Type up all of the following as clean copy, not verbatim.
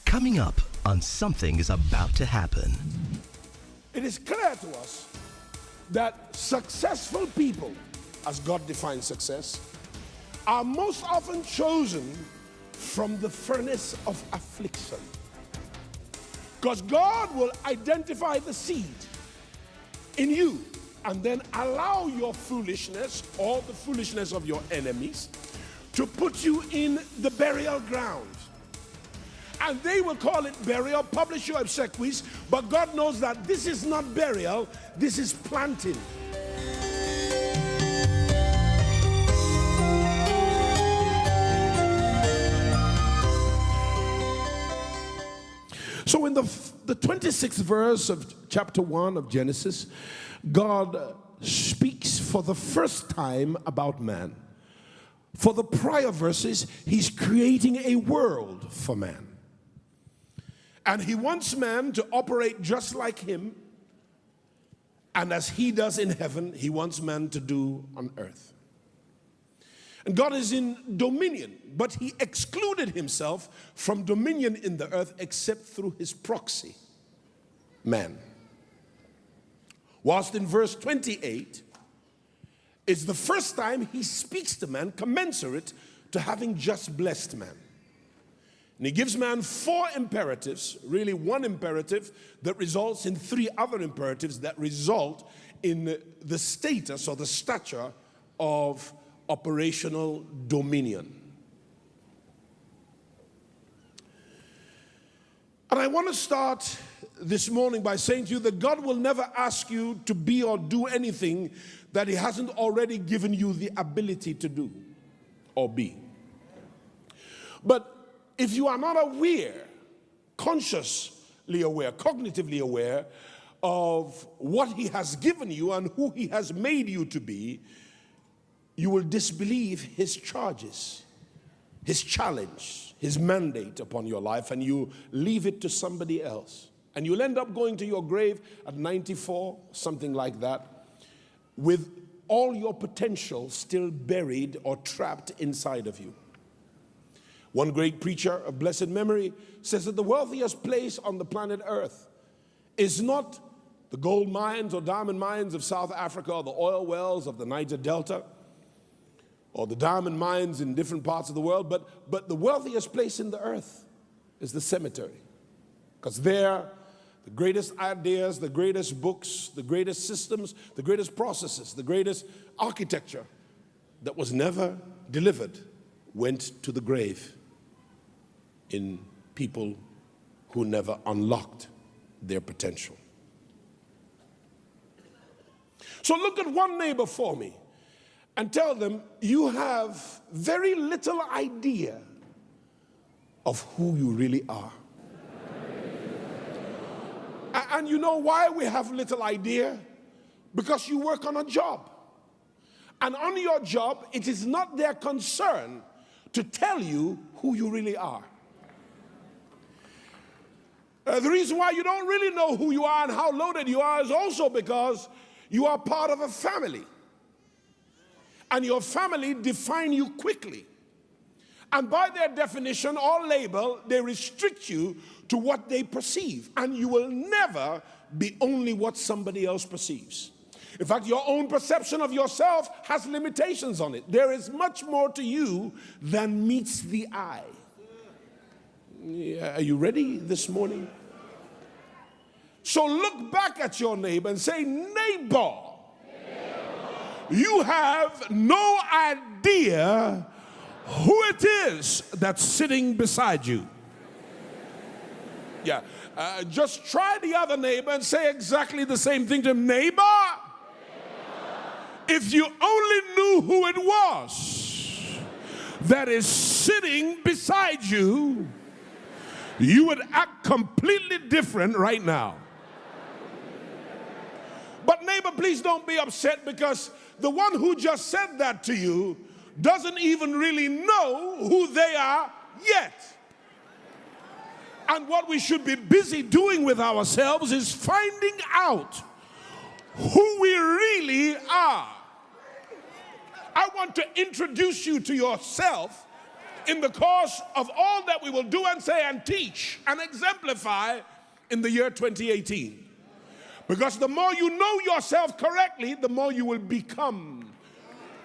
Coming up on Something is About to Happen. It is clear to us that successful people, as God defines success, are most often chosen from the furnace of affliction. Because God will identify the seed in you and then allow your foolishness or the foolishness of your enemies to put you in the burial ground. And they will call it burial, publish your obsequies, but God knows that this is not burial, this is planting. So in the 26th verse of chapter 1 of Genesis, God speaks for the first time about man. For the prior verses, he's creating a world for man. And he wants man to operate just like him. And as he does in heaven, he wants man to do on earth. And God is in dominion, but he excluded himself from dominion in the earth except through his proxy, man. Whilst in verse 28, it's the first time he speaks to man commensurate to having just blessed man. And he gives man 4 imperatives, really one imperative that results in 3 other imperatives that result in the status or the stature of operational dominion. And I want to start this morning by saying to you that God will never ask you to be or do anything that he hasn't already given you the ability to do or be. But if you are not aware, consciously aware, cognitively aware of what he has given you and who he has made you to be, you will disbelieve his charges, his challenge, his mandate upon your life, and you leave it to somebody else. And you'll end up going to your grave at 94, something like that, with all your potential still buried or trapped inside of you. One great preacher of blessed memory says that the wealthiest place on the planet Earth is not the gold mines or diamond mines of South Africa or the oil wells of the Niger Delta or the diamond mines in different parts of the world, but the wealthiest place in the earth is the cemetery. Because there, the greatest ideas, the greatest books, the greatest systems, the greatest processes, the greatest architecture that was never delivered went to the grave in people who never unlocked their potential. So look at one neighbor for me and tell them you have very little idea of who you really are. And you know why we have little idea? Because you work on a job. And on your job, it is not their concern to tell you who you really are. The reason why you don't really know who you are and how loaded you are is also because you are part of a family. And your family define you quickly. And by their definition or label, they restrict you to what they perceive. And you will never be only what somebody else perceives. In fact, your own perception of yourself has limitations on it. There is much more to you than meets the eye. Are you ready this morning? So look back at your neighbor and say, neighbor, you have no idea who it is that's sitting beside you. Yeah, just try the other neighbor and say exactly the same thing to him. Neighbor, if you only knew who it was that is sitting beside you, you would act completely different right now. But neighbor, please don't be upset, because the one who just said that to you doesn't even really know who they are yet. And what we should be busy doing with ourselves is finding out who we really are. I want to introduce you to yourself in the course of all that we will do and say and teach and exemplify in the year 2018. Because the more you know yourself correctly, the more you will become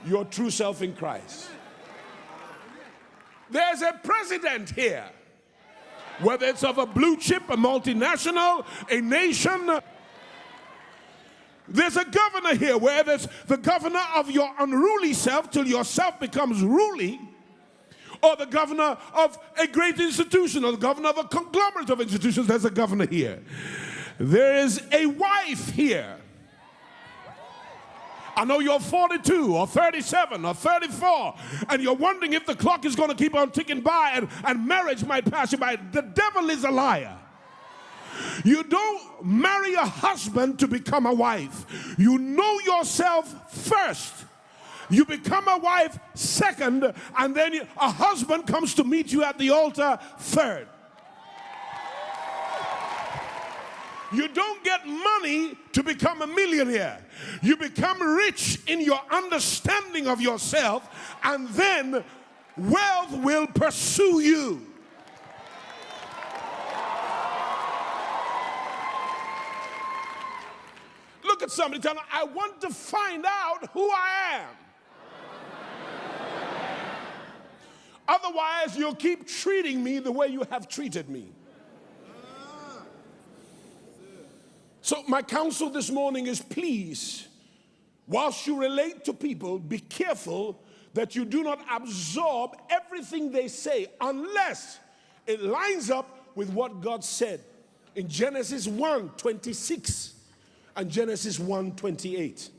your true self in Christ. There's a president here, whether it's of a blue chip, a multinational, a nation. There's a governor here, whether it's the governor of your unruly self till your self becomes ruly, or the governor of a great institution, or the governor of a conglomerate of institutions. There's a governor here. There is a wife here. I know you're 42 or 37 or 34 and you're wondering if the clock is going to keep on ticking by and marriage might pass you by. The devil is a liar. You don't marry a husband to become a wife. You know yourself first. You become a wife second, and then a husband comes to meet you at the altar third. You don't get money to become a millionaire. You become rich in your understanding of yourself, and then wealth will pursue you. Look at somebody, tell them, I want to find out who I am. Otherwise, you'll keep treating me the way you have treated me. So my counsel this morning is, please, whilst you relate to people, be careful that you do not absorb everything they say unless it lines up with what God said in Genesis 1:26 and Genesis 1:28.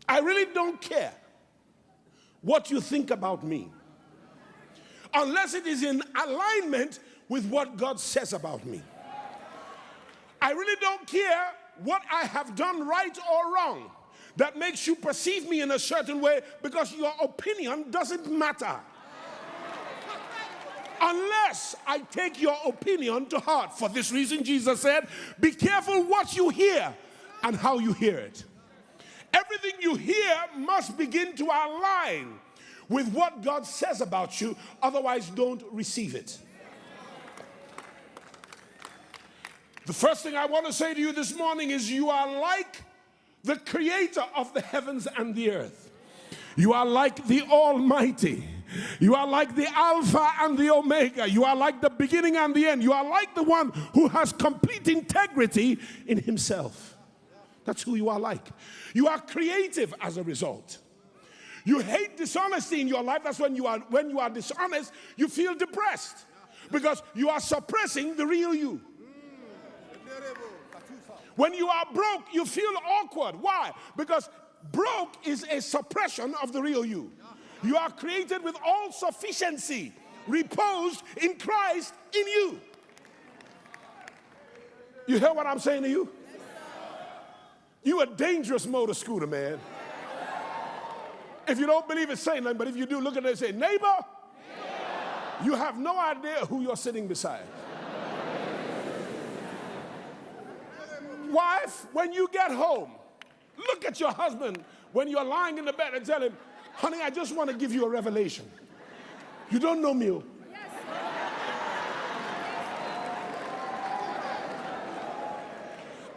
I really don't care what you think about me unless it is in alignment with what God says about me. I really don't care what I have done right or wrong that makes you perceive me in a certain way, because your opinion doesn't matter unless I take your opinion to heart. For this reason, Jesus said, be careful what you hear and how you hear it. Everything you hear must begin to align with what God says about you, otherwise don't receive it. The first thing I want to say to you this morning is you are like the creator of the heavens and the earth. You are like the Almighty. You are like the Alpha and the Omega. You are like the beginning and the end. You are like the one who has complete integrity in himself. That's who you are like. You are creative as a result. You hate dishonesty in your life. That's when you are dishonest, you feel depressed because you are suppressing the real you. When you are broke, you feel awkward. Why? Because broke is a suppression of the real you. You are created with all sufficiency, reposed in Christ in you. You hear what I'm saying to you? You a dangerous motor scooter, man. If you don't believe it, say nothing, but if you do, look at it and say, neighbor, you have no idea who you're sitting beside. Wife, when you get home, look at your husband when you're lying in the bed and tell him, honey, I just want to give you a revelation. You don't know me.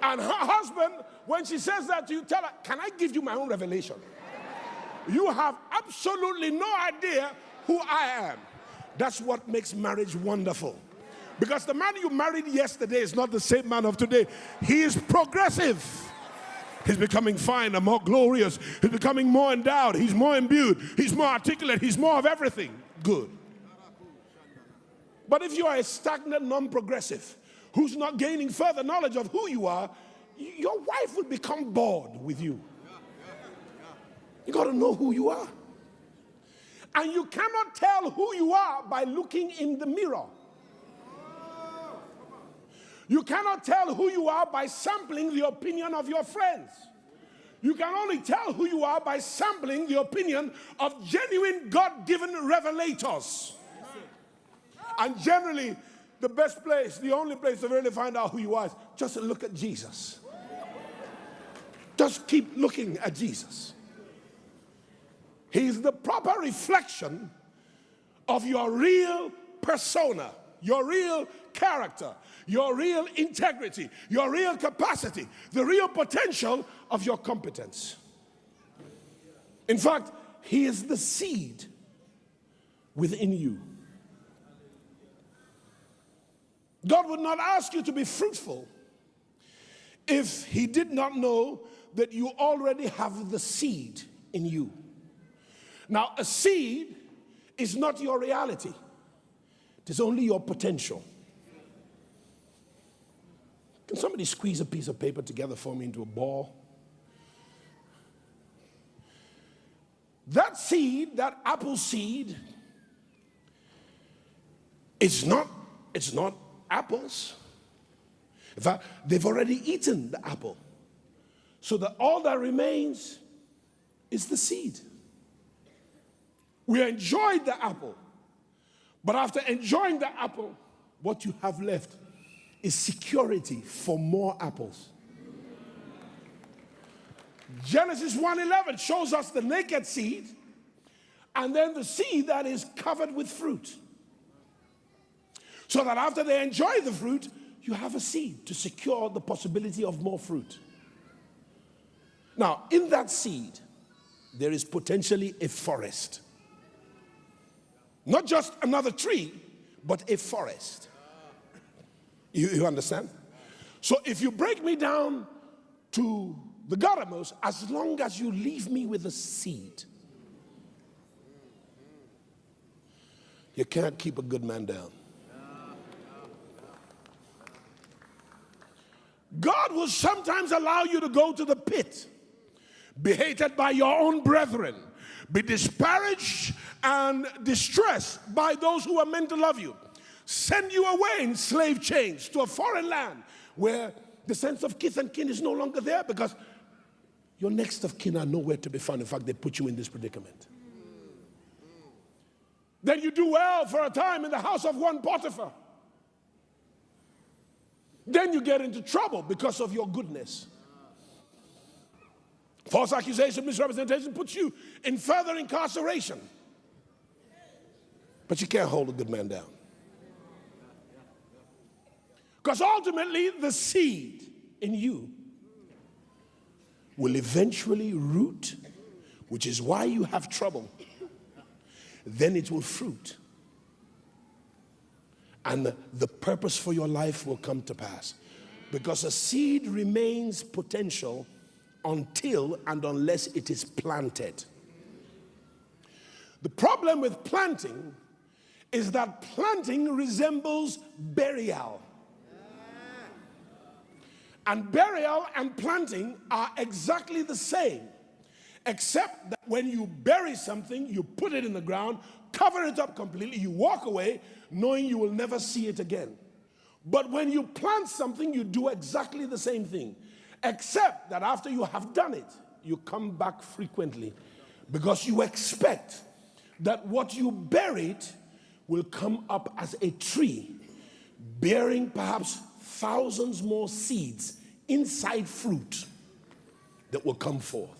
And her husband, when she says that to you, tell her, can I give you my own revelation? You have absolutely no idea who I am. That's what makes marriage wonderful. Because the man you married yesterday is not the same man of today. He is progressive. He's becoming finer, more glorious. He's becoming more endowed. He's more imbued. He's more articulate. He's more of everything. Good. But if you are a stagnant, non-progressive, who's not gaining further knowledge of who you are, your wife will become bored with you. You got to know who you are. And you cannot tell who you are by looking in the mirror. You cannot tell who you are by sampling the opinion of your friends. You can only tell who you are by sampling the opinion of genuine God-given revelators. And generally, the best place, the only place to really find out who you are is just to look at Jesus. Just keep looking at Jesus. He is the proper reflection of your real persona, your real character, your real integrity, your real capacity, the real potential of your competence. In fact, he is the seed within you. God would not ask you to be fruitful if he did not know that you already have the seed in you. Now, a seed is not your reality. It is only your potential. Can somebody squeeze a piece of paper together for me into a ball? That seed, that apple seed, it's not apples. In fact, they've already eaten the apple. So that all that remains is the seed. We enjoyed the apple. But after enjoying the apple, what you have left is security for more apples. Genesis 1:11 shows us the naked seed and then the seed that is covered with fruit. So that after they enjoy the fruit, you have a seed to secure the possibility of more fruit. Now, in that seed, there is potentially a forest. Not just another tree, but a forest. You understand? So if you break me down to the guttermost, as long as you leave me with a seed, you can't keep a good man down. God will sometimes allow you to go to the pit, be hated by your own brethren, be disparaged and distressed by those who are meant to love you, send you away in slave chains to a foreign land where the sense of kith and kin is no longer there because your next of kin are nowhere to be found. In fact, they put you in this predicament. Then you do well for a time in the house of one Potiphar. Then you get into trouble because of your goodness. False accusation, misrepresentation puts you in further incarceration. But you can't hold a good man down. Because ultimately, the seed in you will eventually root, which is why you have trouble. Then it will fruit. And the purpose for your life will come to pass. Because a seed remains potential until and unless it is planted. The problem with planting is that planting resembles burial. And burial and planting are exactly the same, except that when you bury something, you put it in the ground, cover it up completely, you walk away knowing you will never see it again. But when you plant something, you do exactly the same thing, except that after you have done it, you come back frequently because you expect that what you buried will come up as a tree, bearing perhaps thousands more seeds inside fruit that will come forth.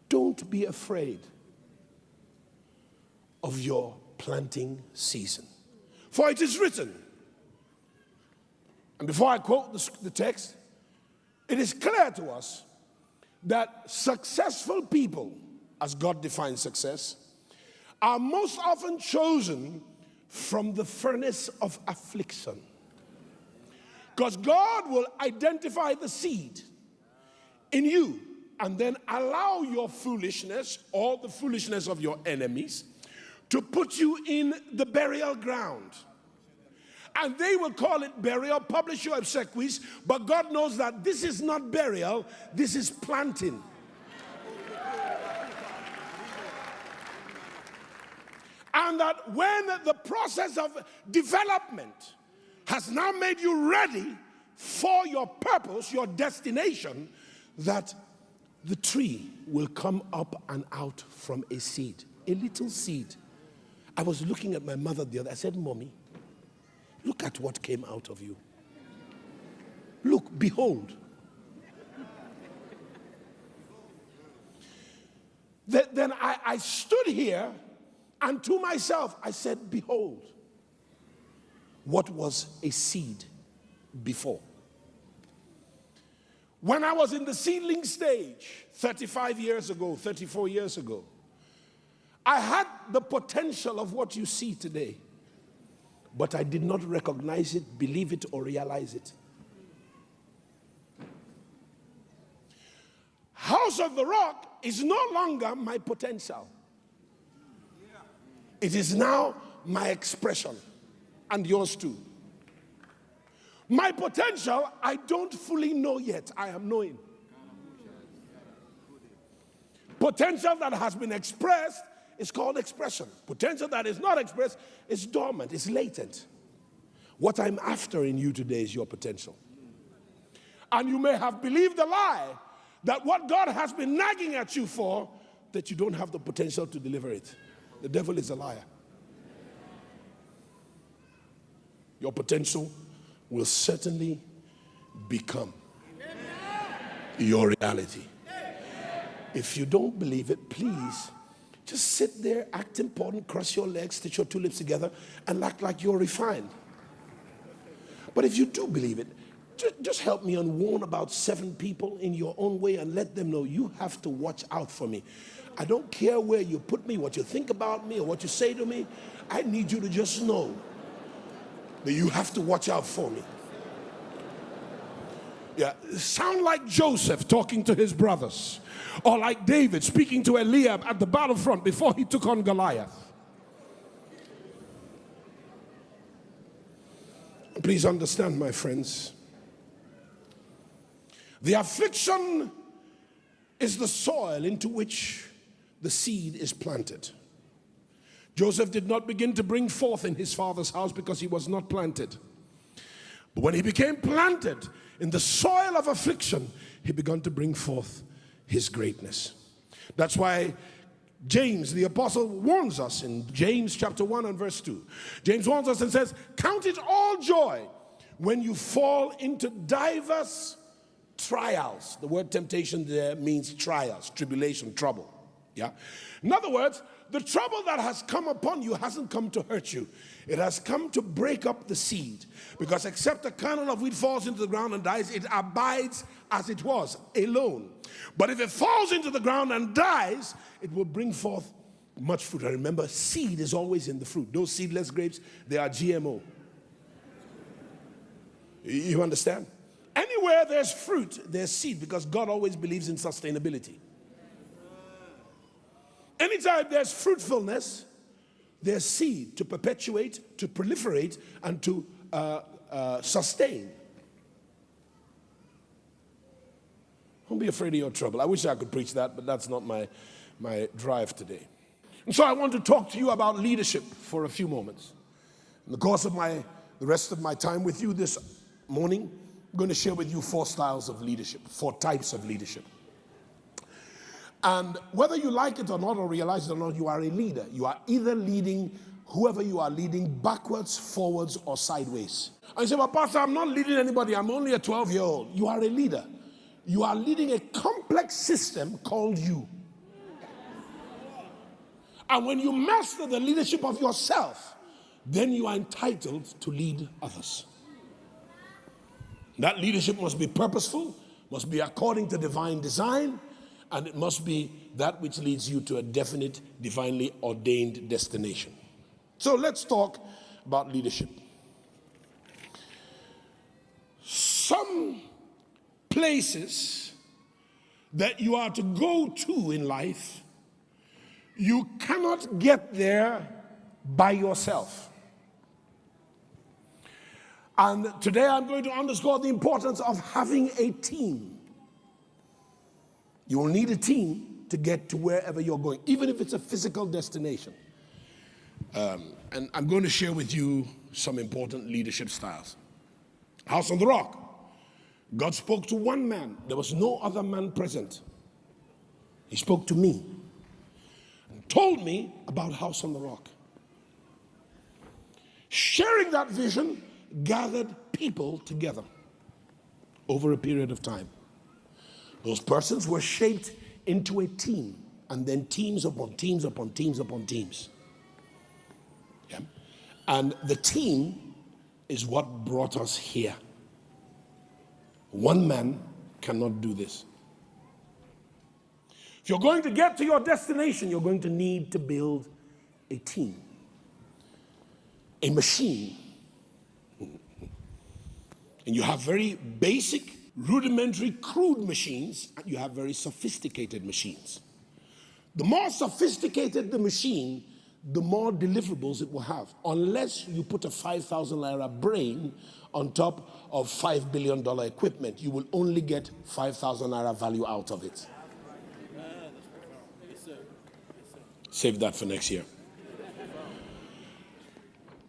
Don't be afraid of your planting season. For it is written, and before I quote the text, it is clear to us that successful people, as God defines success, are most often chosen from the furnace of affliction. Because God will identify the seed in you and then allow your foolishness or the foolishness of your enemies to put you in the burial ground. And they will call it burial, publish your obsequies, but God knows that this is not burial, this is planting. And that when the process of development has now made you ready for your purpose, your destination, that the tree will come up and out from a seed, a little seed. I was looking at my mother the other day. I said, Mommy, look at what came out of you. Look, behold. Then I stood here, and to myself I said, behold, what was a seed before? When I was in the seedling stage 35 years ago, 34 years ago, I had the potential of what you see today, but I did not recognize it, believe it, or realize it. House of the Rock is no longer my potential. It is now my expression, and yours too. My potential, I don't fully know yet. I am knowing. Potential that has been expressed is called expression. Potential that is not expressed is dormant, it's latent. What I'm after in you today is your potential. And you may have believed a lie that what God has been nagging at you for, that you don't have the potential to deliver it. The devil is a liar. Your potential will certainly become your reality. If you don't believe it, please just sit there, act important, cross your legs, stitch your two lips together, and act like you're refined. But if you do believe it, just help me and warn about 7 people in your own way and let them know you have to watch out for me. I don't care where you put me, what you think about me, or what you say to me. I need you to just know that you have to watch out for me. Yeah, sound like Joseph talking to his brothers, or like David speaking to Eliab at the battlefront before he took on Goliath. Please understand, my friends, the affliction is the soil into which the seed is planted. Joseph did not begin to bring forth in his father's house because he was not planted. But when he became planted in the soil of affliction, he began to bring forth his greatness. That's why James, the apostle, warns us in James chapter 1 and verse 2. James warns us and says, count it all joy when you fall into diverse trials. The word temptation there means trials, tribulation, trouble. Yeah. In other words, the trouble that has come upon you hasn't come to hurt you. It has come to break up the seed. Because except a kernel of wheat falls into the ground and dies, it abides as it was, alone. But if it falls into the ground and dies, it will bring forth much fruit. And remember, seed is always in the fruit. Those seedless grapes, they are GMO. You understand? Anywhere there's fruit, there's seed, because God always believes in sustainability. Anytime there's fruitfulness, there's seed to perpetuate, to proliferate, and to sustain. Don't be afraid of your trouble. I wish I could preach that, but that's not my drive today. And so I want to talk to you about leadership for a few moments. In the course of the rest of my time with you this morning, I'm going to share with you 4 styles of leadership, 4 types of leadership. And whether you like it or not, or realize it or not, you are a leader. You are either leading whoever you are leading backwards, forwards, or sideways. And you say, well, Pastor, I'm not leading anybody. I'm only a 12-year-old. You are a leader. You are leading a complex system called you. And when you master the leadership of yourself, then you are entitled to lead others. That leadership must be purposeful, must be according to divine design, and it must be that which leads you to a definite, divinely ordained destination. So let's talk about leadership. Some places that you are to go to in life, you cannot get there by yourself. And today I'm going to underscore the importance of having a team. You will need a team to get to wherever you're going, even if it's a physical destination. And I'm going to share with you some important leadership styles. House on the Rock. God spoke to one man. There was no other man present. He spoke to me and told me about House on the Rock. Sharing that vision gathered people together over a period of time. Those persons were shaped into a team, and then teams upon teams upon teams upon teams. Yeah? And the team is what brought us here. One man cannot do this. If you're going to get to your destination, you're going to need to build a team, a machine. And you have very basic, rudimentary, crude machines, and you have very sophisticated machines. The more sophisticated the machine, the more deliverables it will have, unless you put a 5,000 naira brain on top of $5 billion equipment. You will only get 5,000 naira value out of it. Save that for next year.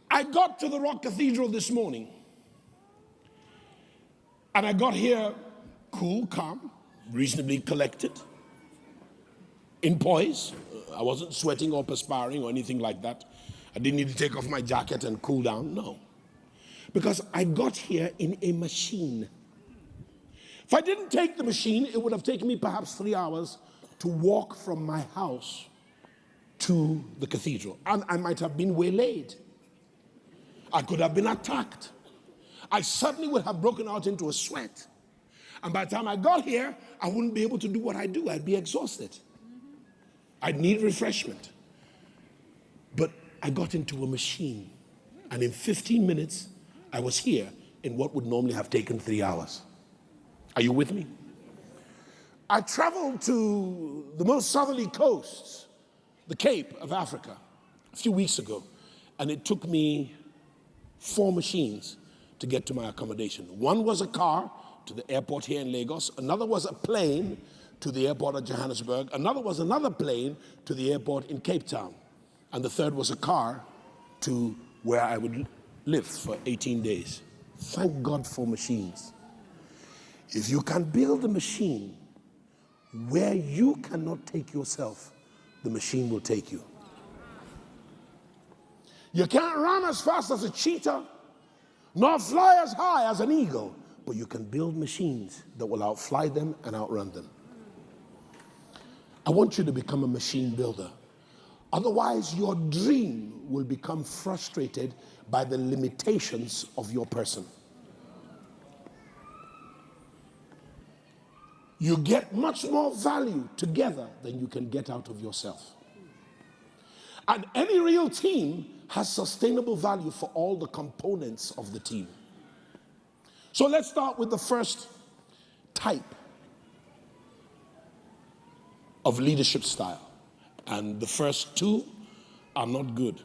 I got to the Rock Cathedral this morning, and I got here cool, calm, reasonably collected, in poise. I wasn't sweating or perspiring or anything like that. I didn't need to take off my jacket and cool down, no. Because I got here in a machine. If I didn't take the machine, it would have taken me perhaps 3 hours to walk from my house to the cathedral. And I might have been waylaid. I could have been attacked. I suddenly would have broken out into a sweat. And by the time I got here, I wouldn't be able to do what I do. I'd be exhausted. I'd need refreshment. But I got into a machine. And in 15 minutes, I was here in what would normally have taken 3 hours. Are you with me? I traveled to the most southerly coasts, the Cape of Africa, a few weeks ago. And it took me 4 machines to get to my accommodation. One was a car to the airport here in Lagos. Another was a plane to the airport of Johannesburg. Another was another plane to the airport in Cape Town. And the third was a car to where I would live for 18 days. Thank God for machines. If you can build a machine where you cannot take yourself, the machine will take you. You can't run as fast as a cheetah, nor fly as high as an eagle, but you can build machines that will outfly them and outrun them. I want you to become a machine builder. Otherwise, your dream will become frustrated by the limitations of your person. You get much more value together than you can get out of yourself. And any real team has sustainable value for all the components of the team. So let's start with the first type of leadership style. And the first 2 are not good.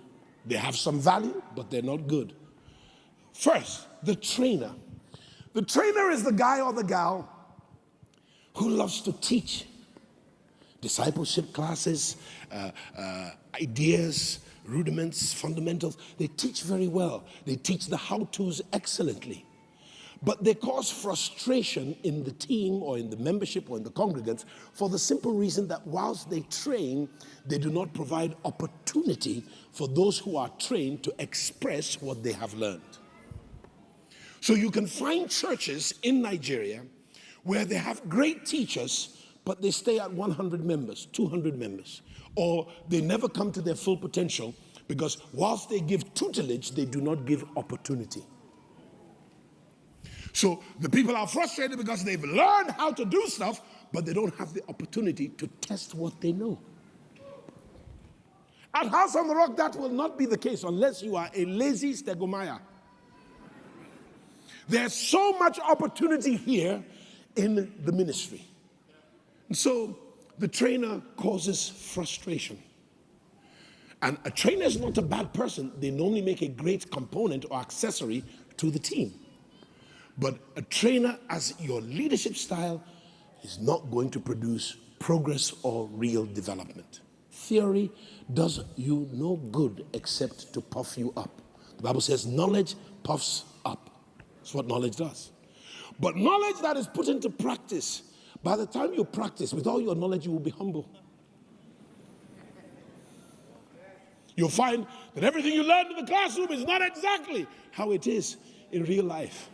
They have some value, but they're not good. First, the trainer. The trainer is the guy or the gal who loves to teach discipleship classes, ideas, rudiments, fundamentals. They teach very well. They teach the how-tos excellently. But they cause frustration in the team or in the membership or in the congregants for the simple reason that whilst they train, they do not provide opportunity for those who are trained to express what they have learned. So you can find churches in Nigeria where they have great teachers, but they stay at 100 members, 200 members, or they never come to their full potential because whilst they give tutelage, they do not give opportunity. So the people are frustrated because they've learned how to do stuff, but they don't have the opportunity to test what they know. At House on the Rock, that will not be the case unless you are a lazy stegomaya. There's so much opportunity here in the ministry. And so the trainer causes frustration. And a trainer is not a bad person. They normally make a great component or accessory to the team. But a trainer as your leadership style is not going to produce progress or real development. Theory does you no good except to puff you up. The Bible says knowledge puffs up. That's what knowledge does. But knowledge that is put into practice, by the time you practice with all your knowledge, you will be humble. You'll find that everything you learned in the classroom is not exactly how it is in real life.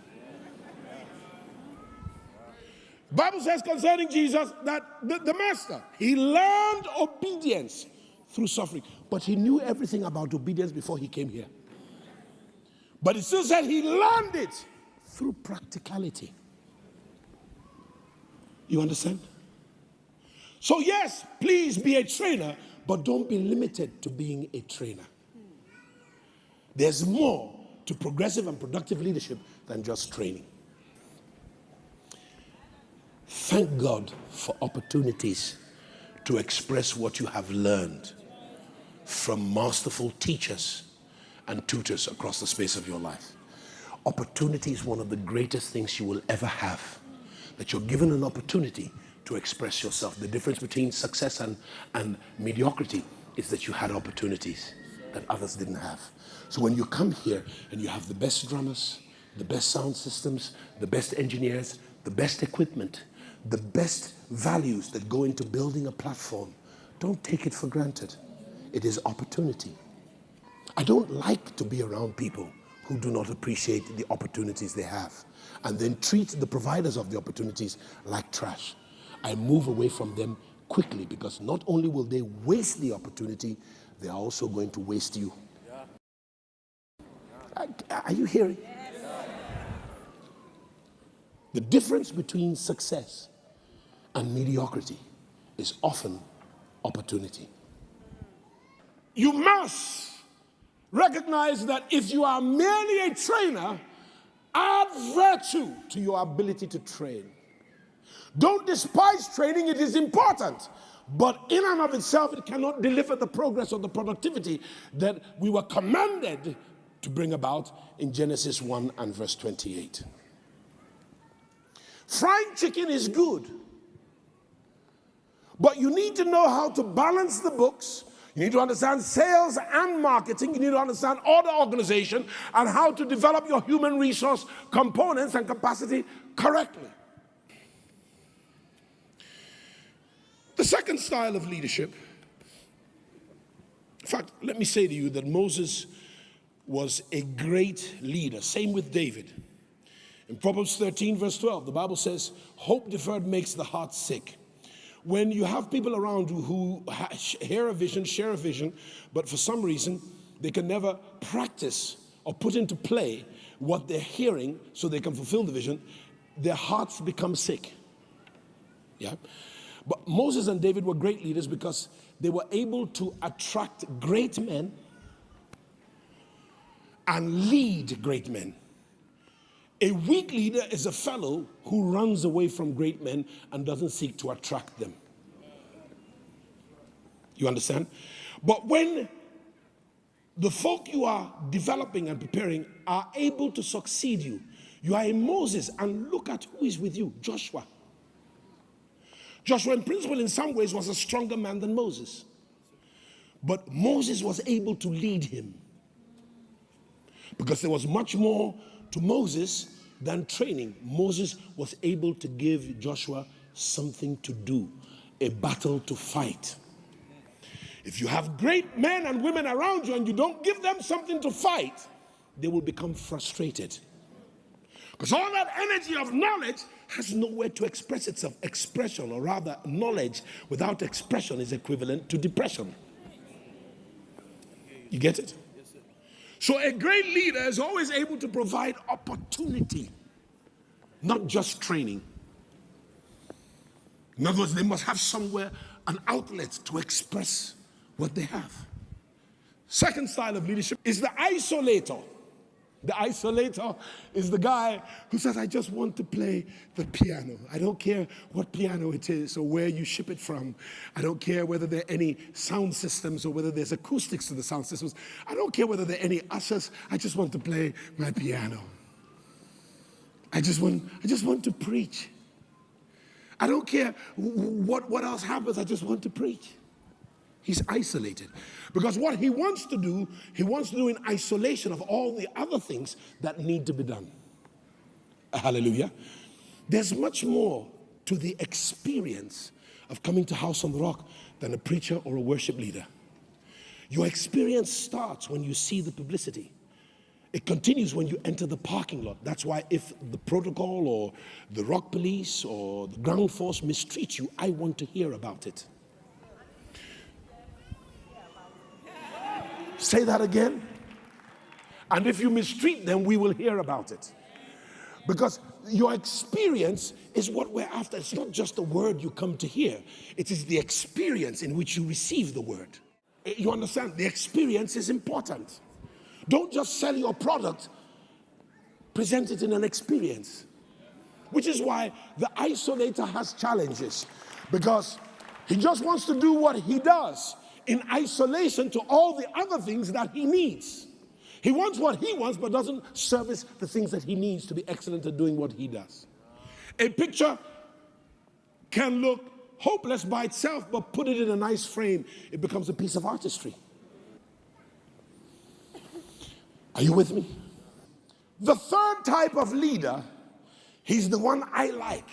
Bible says concerning Jesus that the master, he learned obedience through suffering. But he knew everything about obedience before he came here. But it still said he learned it through practicality. You understand? So yes, please be a trainer, but don't be limited to being a trainer. There's more to progressive and productive leadership than just training. Thank God for opportunities to express what you have learned from masterful teachers and tutors across the space of your life. Opportunity is one of the greatest things you will ever have. That you're given an opportunity to express yourself. The difference between success and mediocrity is that you had opportunities that others didn't have. So when you come here and you have the best drummers, the best sound systems, the best engineers, the best equipment, the best values that go into building a platform, don't take it for granted. It is opportunity. I don't like to be around people who do not appreciate the opportunities they have and then treat the providers of the opportunities like trash. I move away from them quickly because not only will they waste the opportunity, they are also going to waste you. Are you hearing? The difference between success and mediocrity is often opportunity. You must recognize that if you are merely a trainer, add virtue to your ability to train. Don't despise training, it is important. But in and of itself, it cannot deliver the progress or the productivity that we were commanded to bring about in Genesis 1 and verse 28. Frying chicken is good, but you need to know how to balance the books. You need to understand sales and marketing. You need to understand order organization and how to develop your human resource components and capacity correctly. The second style of leadership, in fact, let me say to you that Moses was a great leader. Same with David. In Proverbs 13, verse 12, the Bible says, hope deferred makes the heart sick. When you have people around you who hear a vision, share a vision, but for some reason, they can never practice or put into play what they're hearing so they can fulfill the vision, their hearts become sick. Yeah? But Moses and David were great leaders because they were able to attract great men and lead great men. A weak leader is a fellow who runs away from great men and doesn't seek to attract them. You understand? But when the folk you are developing and preparing are able to succeed you, you are a Moses, and look at who is with you, Joshua. Joshua, in principle, in some ways, was a stronger man than Moses. But Moses was able to lead him because there was much more to Moses than training. Moses was able to give Joshua something to do, a battle to fight. If you have great men and women around you and you don't give them something to fight, they will become frustrated. Because all that energy of knowledge has nowhere to express itself. Expression, or rather knowledge without expression, is equivalent to depression. You get it? So a great leader is always able to provide opportunity, not just training. In other words, they must have somewhere, an outlet to express what they have. Second style of leadership is the isolator. The isolator is the guy who says, I just want to play the piano. I don't care what piano it is or where you ship it from. I don't care whether there are any sound systems or whether there's acoustics to the sound systems. I don't care whether there are any ushers. I just want to play my piano. I just want to preach. I don't care what else happens. I just want to preach. He's isolated. Because what he wants to do in isolation of all the other things that need to be done. Hallelujah. There's much more to the experience of coming to House on the Rock than a preacher or a worship leader. Your experience starts when you see the publicity. It continues when you enter the parking lot. That's why if the protocol or the rock police or the ground force mistreat you, I want to hear about it. Say that again. And if you mistreat them, we will hear about it. Because your experience is what we're after. It's not just the word you come to hear. It is the experience in which you receive the word. You understand? The experience is important. Don't just sell your product, present it in an experience. Which is why the isolator has challenges. Because he just wants to do what he does in isolation to all the other things that he needs. He wants what he wants, but doesn't service the things that he needs to be excellent at doing what he does. A picture can look hopeless by itself, but put it in a nice frame, it becomes a piece of artistry. Are you with me? The third type of leader, he's the one I like,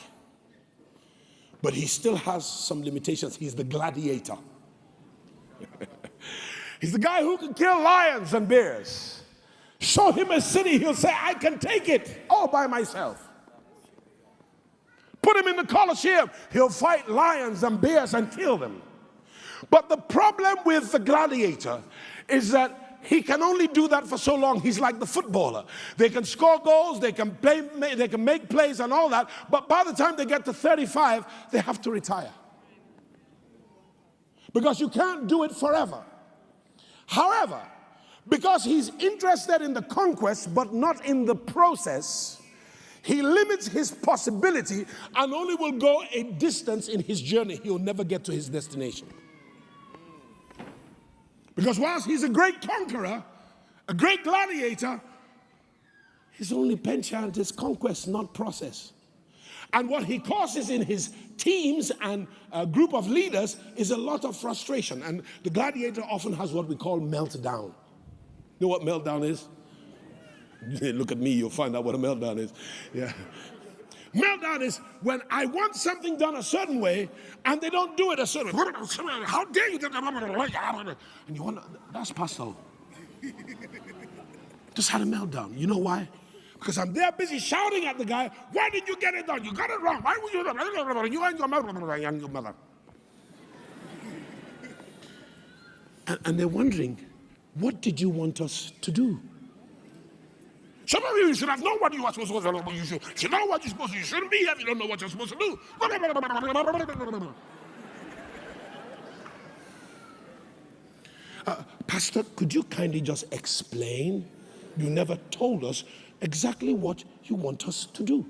but he still has some limitations. He's the gladiator. He's the guy who can kill lions and bears. Show him a city, he'll say, I can take it all by myself. Put him in the Colosseum, he'll fight lions and bears and kill them. But the problem with the gladiator is that he can only do that for so long. He's like the footballer. They can score goals, they can make plays and all that, but by the time they get to 35, they have to retire. Because you can't do it forever. However, because he's interested in the conquest but not in the process, he limits his possibility and only will go a distance in his journey. He'll never get to his destination. Because whilst he's a great conqueror, a great gladiator, his only penchant is conquest, not process. And what he causes in his teams and a group of leaders is a lot of frustration. And the gladiator often has what we call meltdown. You know what meltdown is? Look at me, you'll find out what a meltdown is. Yeah. Meltdown is when I want something done a certain way and they don't do it a certain way. How dare you? And you wonder, that's Pastor. Just had a meltdown. You know why? Because I'm there busy shouting at the guy, why did you get it done? You got it wrong. Why would you do that? You and your mother. And they're wondering, what did you want us to do? Some of you should have known what you were supposed to do. You should know what you're supposed to do. You shouldn't be here if you don't know what you're supposed to do. Pastor, could you kindly just explain? You never told us exactly what you want us to do.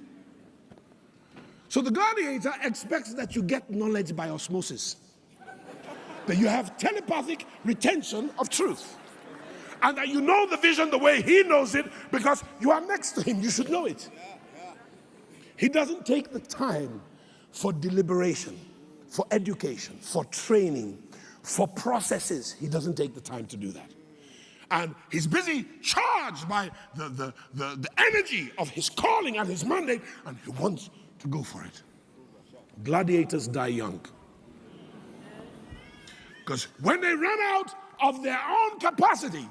So the gladiator expects that you get knowledge by osmosis. That you have telepathic retention of truth. And that you know the vision the way he knows it because you are next to him. You should know it. He doesn't take the time for deliberation, for education, for training, for processes. He doesn't take the time to do that. And he's busy charged by the energy of his calling and his mandate, and he wants to go for it. Gladiators die young. Because when they run out of their own capacity,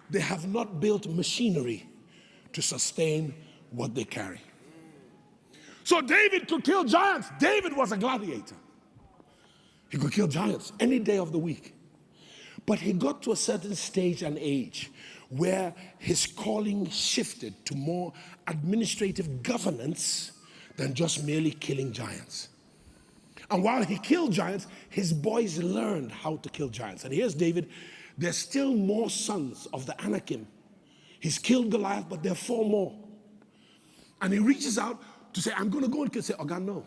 they have not built machinery to sustain what they carry. So David could kill giants. David was a gladiator. He could kill giants any day of the week. But he got to a certain stage and age where his calling shifted to more administrative governance than just merely killing giants. And while he killed giants, his boys learned how to kill giants. And here's David. There's still more sons of the Anakim. He's killed Goliath, but there are 4 more. And he reaches out to say, I'm going to go and kill. Say, Oga, no.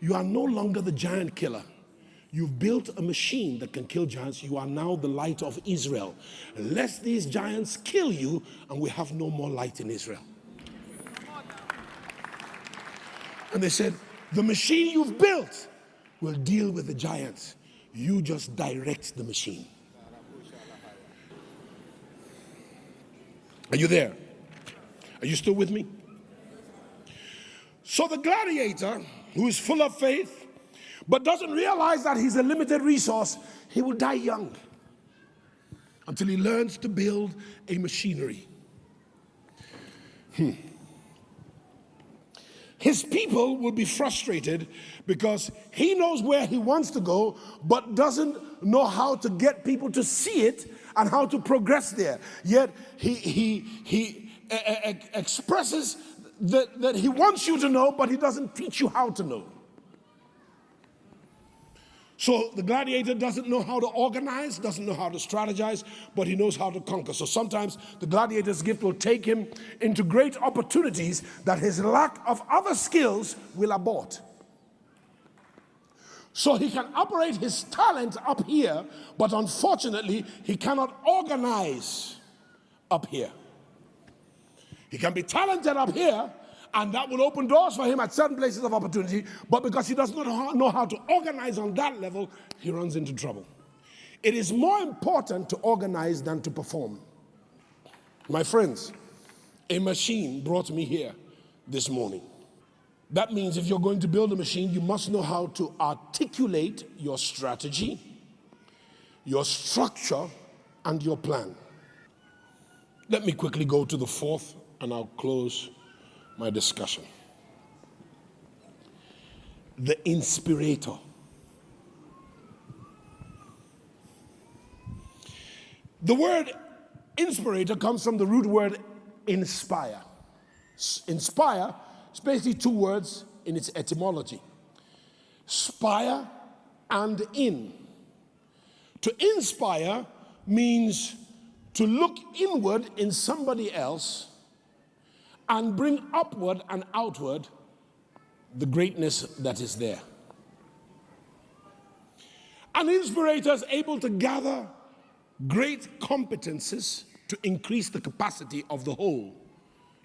You are no longer the giant killer. You've built a machine that can kill giants. You are now the light of Israel. Lest these giants kill you, and we have no more light in Israel. And they said, the machine you've built will deal with the giants. You just direct the machine. Are you there? Are you still with me? So the gladiator, who is full of faith, but doesn't realize that he's a limited resource, he will die young until he learns to build a machinery. His people will be frustrated because he knows where he wants to go, but doesn't know how to get people to see it and how to progress there. Yet he expresses that he wants you to know, but he doesn't teach you how to know. So the gladiator doesn't know how to organize, doesn't know how to strategize, but he knows how to conquer. So sometimes the gladiator's gift will take him into great opportunities that his lack of other skills will abort. So he can operate his talent up here, but unfortunately, he cannot organize up here. He can be talented up here, and that will open doors for him at certain places of opportunity, but because he does not know how to organize on that level, he runs into trouble. It is more important to organize than to perform. My friends, a machine brought me here this morning. That means if you're going to build a machine, you must know how to articulate your strategy, your structure, and your plan. Let me quickly go to the fourth, and I'll close my discussion. The inspirator. The word inspirator comes from the root word inspire. Inspire is basically two words in its etymology. Spire and in. To inspire means to look inward in somebody else and bring upward and outward the greatness that is there. An inspirator is able to gather great competences to increase the capacity of the whole,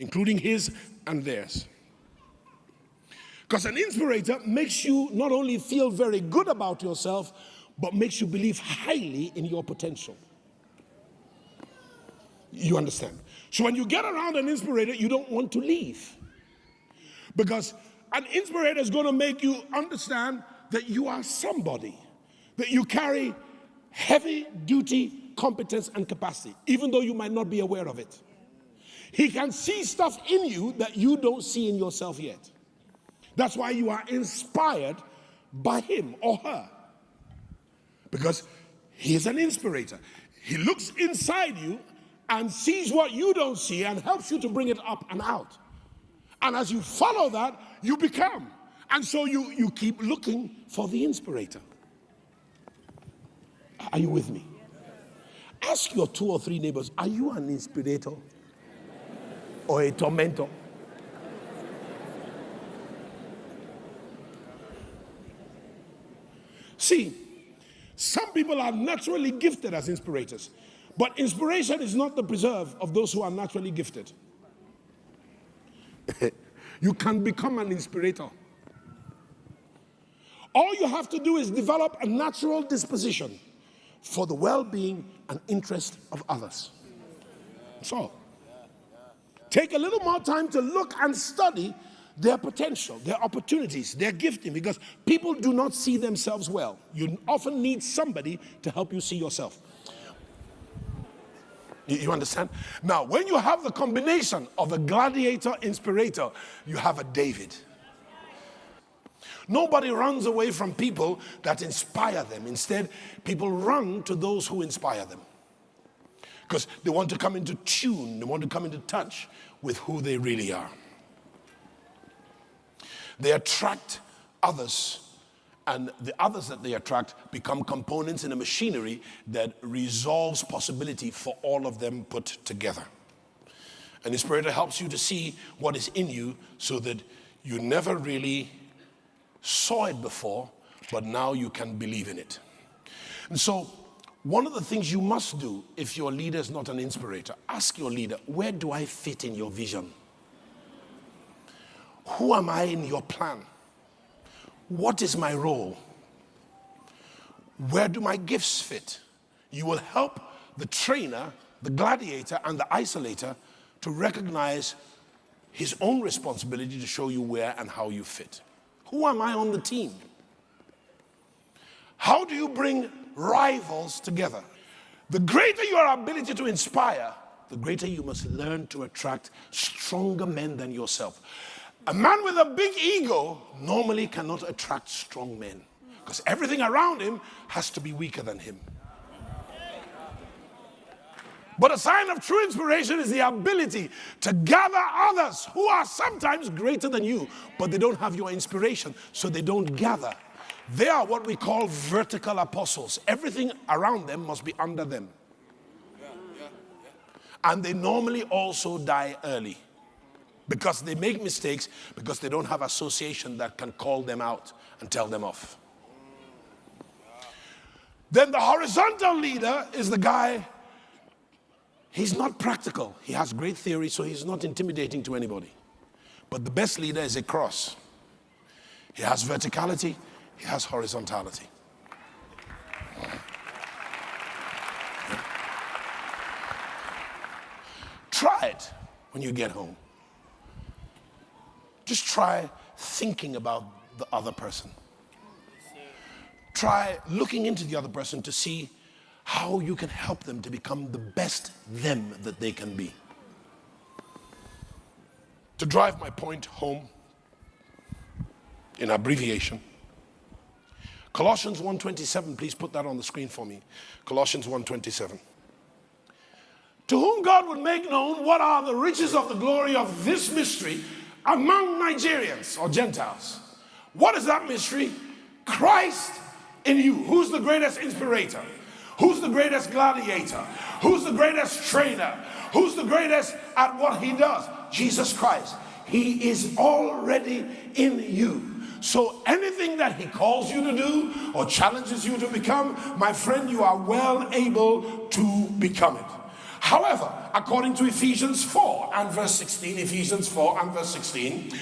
including his and theirs. Because an inspirator makes you not only feel very good about yourself, but makes you believe highly in your potential. You understand? So when you get around an inspirator, you don't want to leave. Because an inspirator is going to make you understand that you are somebody, that you carry heavy duty competence and capacity, even though you might not be aware of it. He can see stuff in you that you don't see in yourself yet. That's why you are inspired by him or her. Because he is an inspirator. He looks inside you and sees what you don't see and helps you to bring it up and out. And as you follow that, you become. And so you keep looking for the inspirator. Are you with me? Ask your 2 or 3 neighbors, are you an inspirator or a tormentor? See, some people are naturally gifted as inspirators, but inspiration is not the preserve of those who are naturally gifted. You can become an inspirator. All you have to do is develop a natural disposition for the well-being and interest of others. So, take a little more time to look and study their potential, their opportunities, their gifting, because people do not see themselves well. You often need somebody to help you see yourself. You understand? Now, when you have the combination of a gladiator inspirator, you have a David. Nobody runs away from people that inspire them. Instead, people run to those who inspire them. Because they want to come into tune, they want to come into touch with who they really are. They attract others, and the others that they attract become components in a machinery that resolves possibility for all of them put together. And the Inspirator helps you to see what is in you so that you never really saw it before, but now you can believe in it. And so, one of the things you must do if your leader is not an inspirator, ask your leader, where do I fit in your vision? Who am I in your plan? What is my role? Where do my gifts fit? You will help the trainer, the gladiator, and the isolator to recognize his own responsibility to show you where and how you fit. Who am I on the team? How do you bring rivals together? The greater your ability to inspire, the greater you must learn to attract stronger men than yourself. A man with a big ego normally cannot attract strong men because everything around him has to be weaker than him. But a sign of true inspiration is the ability to gather others who are sometimes greater than you, but they don't have your inspiration, so they don't gather. They are what we call vertical apostles. Everything around them must be under them. And they normally also die early because they make mistakes because they don't have association that can call them out and tell them off. Then the horizontal leader is the guy. He's not practical. He has great theory, so he's not intimidating to anybody. But the best leader is a cross. He has verticality, he has horizontality. Try it when you get home. Just try thinking about the other person. Try looking into the other person to see how you can help them to become the best them that they can be. To drive my point home, in abbreviation, Colossians 1:27, please put that on the screen for me. Colossians 1:27. To whom God would make known what are the riches of the glory of this mystery among Nigerians or Gentiles. What is that mystery? Christ in you. Who's the greatest inspirator? Who's the greatest gladiator? Who's the greatest trainer? Who's the greatest at what he does? Jesus Christ. He is already in you. So anything that he calls you to do or challenges you to become, my friend, you are well able to become it. However, according to Ephesians 4 and verse 16, Ephesians 4 and verse 16,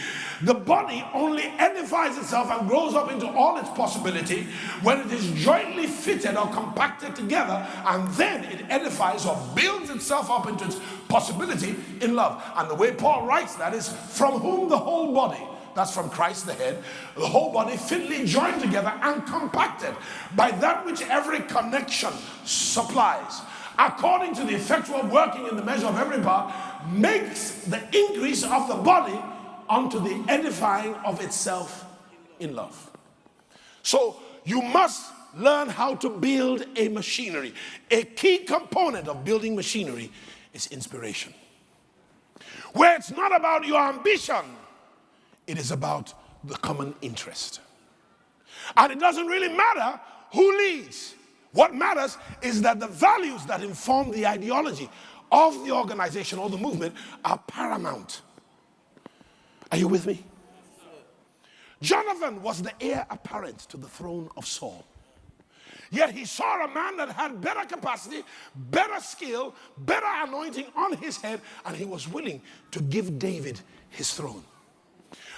the body only edifies itself and grows up into all its possibility when it is jointly fitted or compacted together, and then it edifies or builds itself up into its possibility in love. And the way Paul writes that is, from whom the whole body, that's from Christ the head, the whole body fitly joined together and compacted by that which every connection supplies, according to the effectual working in the measure of every part, makes the increase of the body unto the edifying of itself in love. So you must learn how to build a machinery. A key component of building machinery is inspiration, where it's not about your ambition, it is about the common interest. And it doesn't really matter who leads. What matters is that the values that inform the ideology of the organization or the movement are paramount. Are you with me? Jonathan was the heir apparent to the throne of Saul. Yet he saw a man that had better capacity, better skill, better anointing on his head, and he was willing to give David his throne.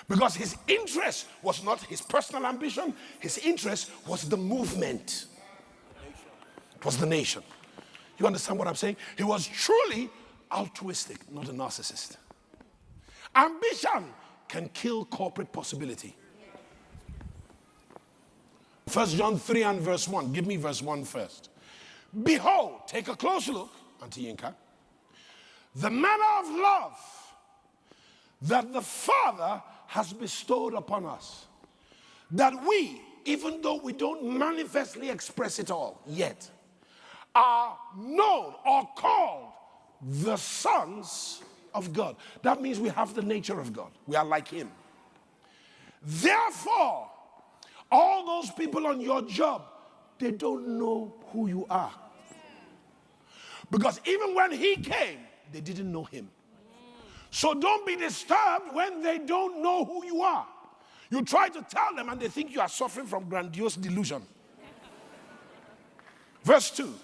Because his interest was not his personal ambition, his interest was the movement. It was the nation. You understand what I'm saying? He was truly altruistic, not a narcissist. Ambition can kill corporate possibility. 1 John 3 and verse 1. Give me verse 1 first. Behold, take a closer look, Auntie Yinka, the manner of love that the Father has bestowed upon us, that we, even though we don't manifestly express it all yet, are known or called the sons of God. That means we have the nature of God. We are like him. Therefore, all those people on your job, they don't know who you are. Because even when he came, they didn't know him. So don't be disturbed when they don't know who you are. You try to tell them and they think you are suffering from grandiose delusion. Verse 2.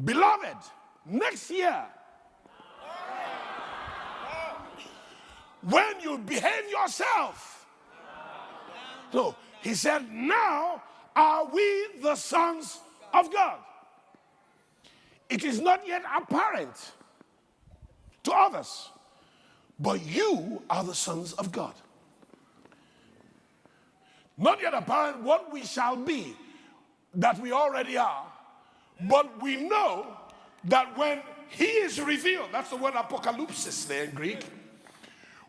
Beloved, next year, when you behave yourself. No, he said, now are we the sons of God. It is not yet apparent to others, but you are the sons of God. Not yet apparent what we shall be, that we already are, but we know that when he is revealed. That's the word apocalypsis there in Greek.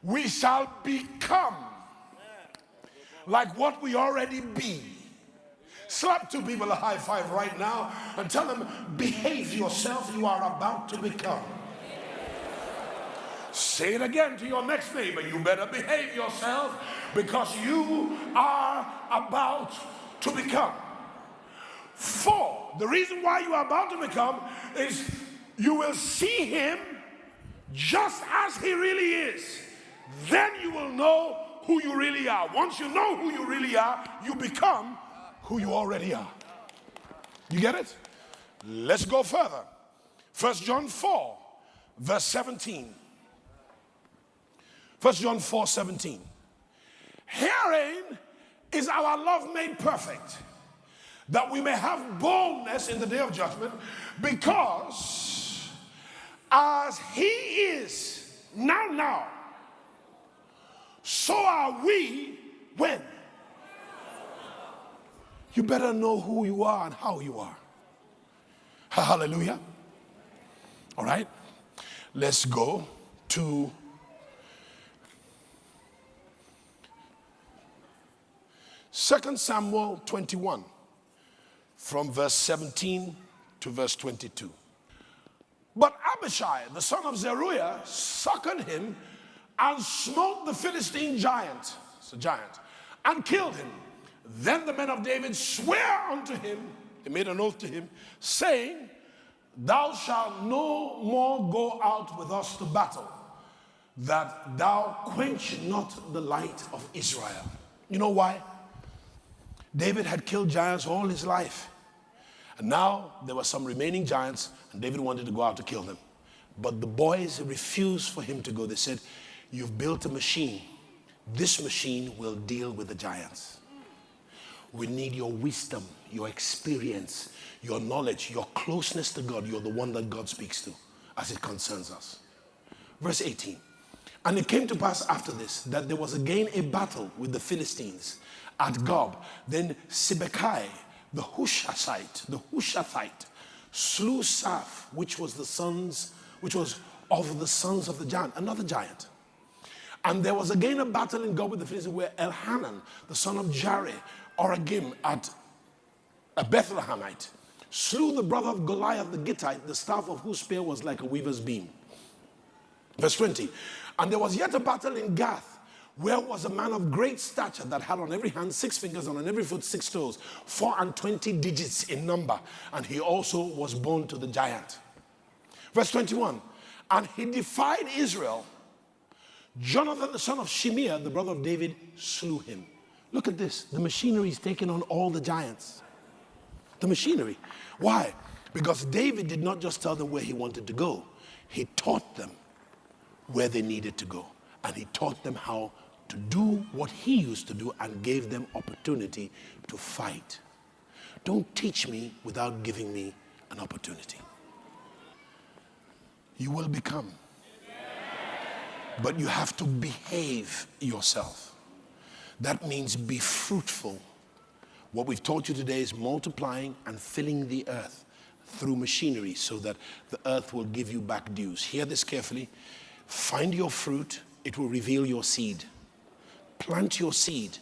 We shall become like what we already be. Slap two people a high five right now and tell them, behave yourself, you are about to become. Say it again to your next neighbor, you better behave yourself because you are about to become. 4, the reason why you are about to become is you will see him just as he really is. Then you will know who you really are. Once you know who you really are, you become who you already are. You get it? Let's go further. 1 John 4, verse 17. 1 John 4, 17. Herein is our love made perfect, that we may have boldness in the day of judgment, because as he is now, so are we when? You better know who you are and how you are. Hallelujah. All right. Let's go to Second Samuel 21 from verse 17 to verse 22. But Abishai, the son of Zeruiah, succored him and smote the Philistine giant, it's a giant, and killed him. Then the men of David swear unto him, they made an oath to him, saying, thou shalt no more go out with us to battle, that thou quench not the light of Israel. You know why? David had killed giants all his life. And now there were some remaining giants, and David wanted to go out to kill them. But the boys refused for him to go. They said, you've built a machine. This machine will deal with the giants. We need your wisdom, your experience, your knowledge, your closeness to God. You're the one that God speaks to as it concerns us. Verse 18. And it came to pass after this that there was again a battle with the Philistines at Gob. Then Sibbecai, the Hushathite, slew Saph, which was of the sons of the giant, another giant. And there was again a battle in Gob with the Philistines, where Elhanan, the son of Jaireh, Oragim, at a Bethlehemite, slew the brother of Goliath the Gittite, the staff of whose spear was like a weaver's beam. Verse 20. And there was yet a battle in Gath, where was a man of great stature that had on every hand 6 fingers and on every foot 6 toes, 24 digits in number, and he also was born to the giant. Verse 21. And he defied Israel. Jonathan, the son of Shimeah, the brother of David, slew him. Look at this. The machinery is taking on all the giants. The machinery. Why? Because David did not just tell them where he wanted to go. He taught them where they needed to go. And he taught them how to do what he used to do and gave them opportunity to fight. Don't teach me without giving me an opportunity. You will become. But you have to behave yourself. That means be fruitful. What we've taught you today is multiplying and filling the earth through machinery so that the earth will give you back dues. Hear this carefully. Find your fruit, it will reveal your seed. Plant your seed,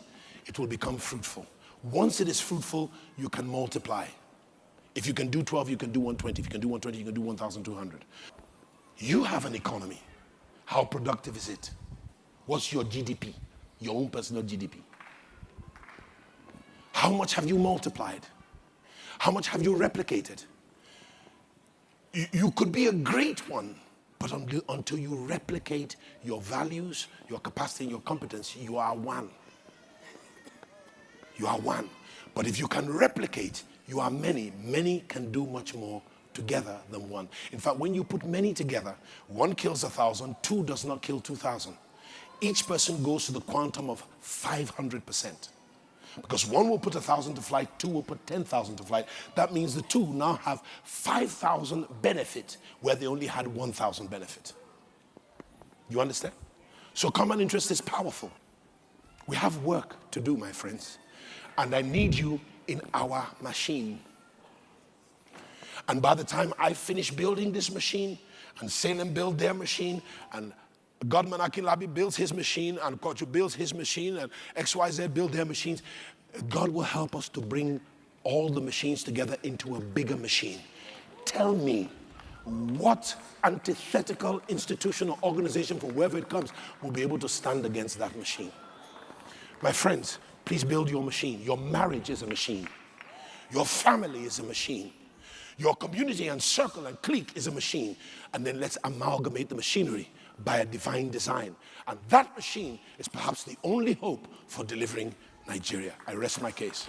it will become fruitful. Once it is fruitful, you can multiply. If you can do 12, you can do 120. If you can do 120, you can do 1,200. You have an economy. How productive is it? What's your GDP? Your own personal GDP. How much have you multiplied? How much have you replicated? You could be a great one, but until you replicate your values, your capacity, and your competence, you are one. You are one. But if you can replicate, you are many. Many can do much more together than one. In fact, when you put many together, 1 kills 1,000, 2 does not kill 2,000. Each person goes to the quantum of 500%. Because 1 will put 1,000 to flight, 2 will put 10,000 to flight. That means the 2 now have 5,000 benefit where they only had 1,000 benefit. You understand? So common interest is powerful. We have work to do, my friends. And I need you in our machine. And by the time I finish building this machine, and Salem build their machine, and Godman Akinlabi builds his machine, and Kochu builds his machine, and XYZ build their machines. God will help us to bring all the machines together into a bigger machine. Tell me, what antithetical institution or organization, from wherever it comes, will be able to stand against that machine? My friends, please build your machine. Your marriage is a machine. Your family is a machine. Your community and circle and clique is a machine. And then let's amalgamate the machinery by a divine design. And that machine is perhaps the only hope for delivering Nigeria. I rest my case.